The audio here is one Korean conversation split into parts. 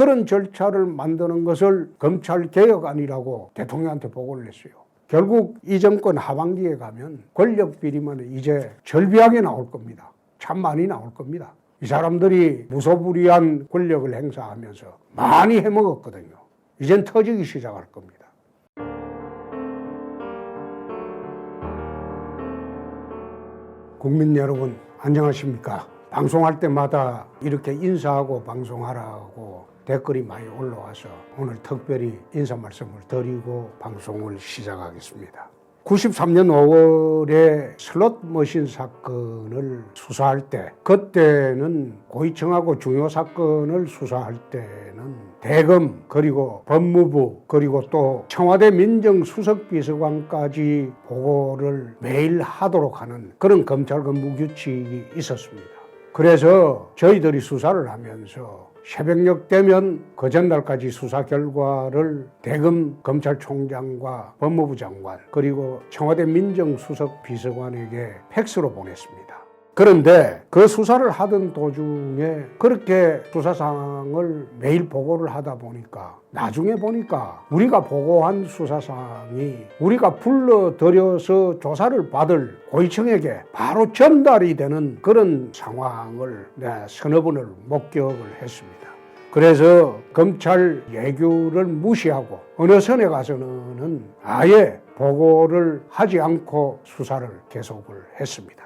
그런 절차를 만드는 것을 검찰개혁안이라고 대통령한테 보고를 했어요. 결국 이 정권 하반기에 가면 권력 비리만 이제 절비하게 나올 겁니다. 참 많이 나올 겁니다. 이 사람들이 무소불위한 권력을 행사하면서 많이 해먹었거든요. 이젠 터지기 시작할 겁니다. 국민 여러분 안녕하십니까? 방송할 때마다 이렇게 인사하고 방송하라고 댓글이 많이 올라와서 오늘 특별히 인사 말씀을 드리고 방송을 시작하겠습니다. 93년 5월에 슬롯 머신 사건을 수사할 때, 그때는 고위층하고 중요 사건을 수사할 때는 대검 그리고 법무부 그리고 또 청와대 민정수석비서관까지 보고를 매일 하도록 하는 그런 검찰 근무 규칙이 있었습니다. 그래서 저희들이 수사를 하면서 새벽녘 되면 그 전날까지 수사 결과를 대검 검찰총장과 법무부 장관 그리고 청와대 민정수석 비서관에게 팩스로 보냈습니다. 그런데 그 수사를 하던 도중에 그렇게 수사 상황을 매일 보고를 하다 보니까 나중에 보니까 우리가 보고한 수사 상황이 우리가 불러들여서 조사를 받을 고위층에게 바로 전달이 되는 그런 상황을 서너 번을 목격을 했습니다. 그래서 검찰 예규를 무시하고 어느 선에 가서는 아예 보고를 하지 않고 수사를 계속을 했습니다.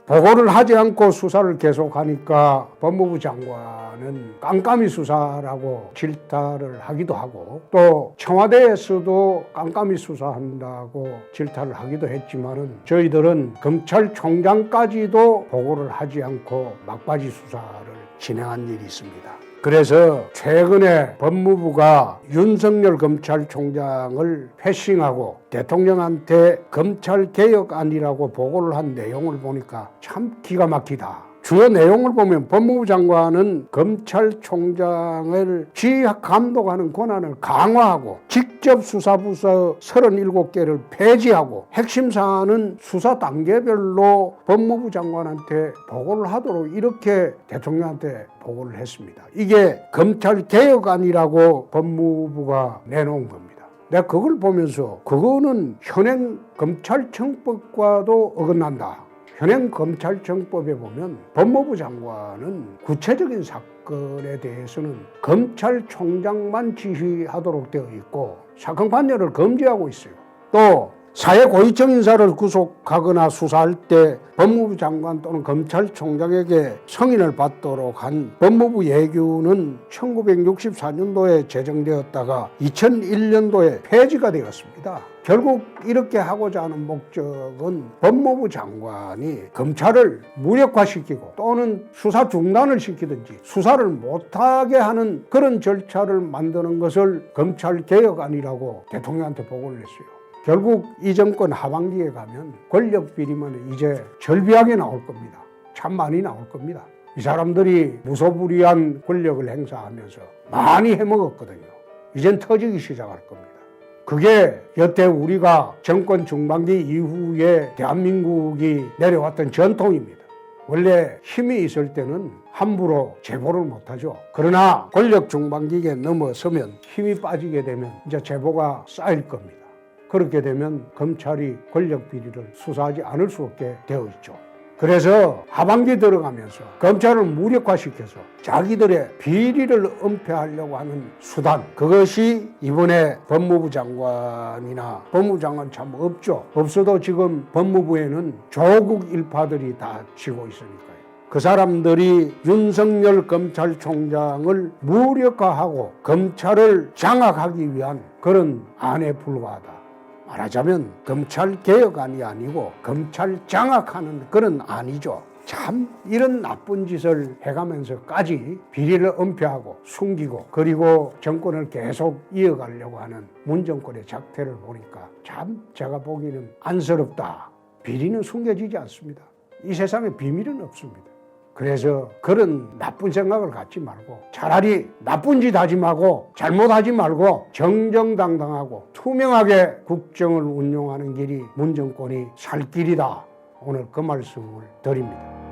보고를 하지 않고 수사를 계속하니까 법무부 장관은 깜깜이 수사라고 질타를 하기도 하고 또 청와대에서도 깜깜이 수사한다고 질타를 하기도 했지만은 저희들은 검찰총장까지도 보고를 하지 않고 막바지 수사를 진행한 일이 있습니다. 그래서 최근에 법무부가 윤석열 검찰총장을 패싱하고 대통령한테 검찰개혁안이라고 보고를 한 내용을 보니까 참 기가 막히다. 주요 내용을 보면 법무부 장관은 검찰총장을 지휘 감독하는 권한을 강화하고 직접 수사부서 37개를 폐지하고 핵심 사안은 수사 단계별로 법무부 장관한테 보고를 하도록 이렇게 대통령한테 보고를 했습니다. 이게 검찰개혁안이라고 법무부가 내놓은 겁니다. 내가 그걸 보면서 그거는 현행 검찰청법과도 어긋난다. 현행 검찰청법에 보면 법무부 장관은 구체적인 사건에 대해서는 검찰총장만 지휘하도록 되어 있고 사건 판결을 금지하고 있어요. 또 사회 고위층 인사를 구속하거나 수사할 때 법무부 장관 또는 검찰총장에게 승인을 받도록 한 법무부 예규는 1964년도에 제정되었다가 2001년도에 폐지가 되었습니다. 결국 이렇게 하고자 하는 목적은 법무부 장관이 검찰을 무력화시키고 또는 수사 중단을 시키든지 수사를 못하게 하는 그런 절차를 만드는 것을 검찰개혁안이라고 대통령한테 보고를 했어요. 결국 이 정권 하반기에 가면 권력 비리만 이제 절비하게 나올 겁니다. 참 많이 나올 겁니다. 이 사람들이 무소불위한 권력을 행사하면서 많이 해먹었거든요. 이젠 터지기 시작할 겁니다. 그게 여태 우리가 정권 중반기 이후에 대한민국이 내려왔던 전통입니다. 원래 힘이 있을 때는 함부로 제보를 못하죠. 그러나 권력 중반기에 넘어서면 힘이 빠지게 되면 이제 제보가 쌓일 겁니다. 그렇게 되면 검찰이 권력 비리를 수사하지 않을 수 없게 되어 있죠. 그래서 하반기 들어가면서 검찰을 무력화시켜서 자기들의 비리를 은폐하려고 하는 수단, 그것이 이번에 법무부 장관이나 법무부 장관 참 없죠. 없어도 지금 법무부에는 조국 일파들이 다 쥐고 있으니까요. 그 사람들이 윤석열 검찰총장을 무력화하고 검찰을 장악하기 위한 그런 안에 불과하다. 말하자면 검찰개혁안이 아니고 검찰 장악하는 그런 안이죠. 참 이런 나쁜 짓을 해가면서까지 비리를 은폐하고 숨기고 그리고 정권을 계속 이어가려고 하는 문정권의 작태를 보니까 참 제가 보기에는 안쓰럽다. 비리는 숨겨지지 않습니다. 이 세상에 비밀은 없습니다. 그래서 그런 나쁜 생각을 갖지 말고 차라리 나쁜 짓 하지 말고 잘못하지 말고 정정당당하고 투명하게 국정을 운영하는 길이 문정권이 살 길이다. 오늘 그 말씀을 드립니다.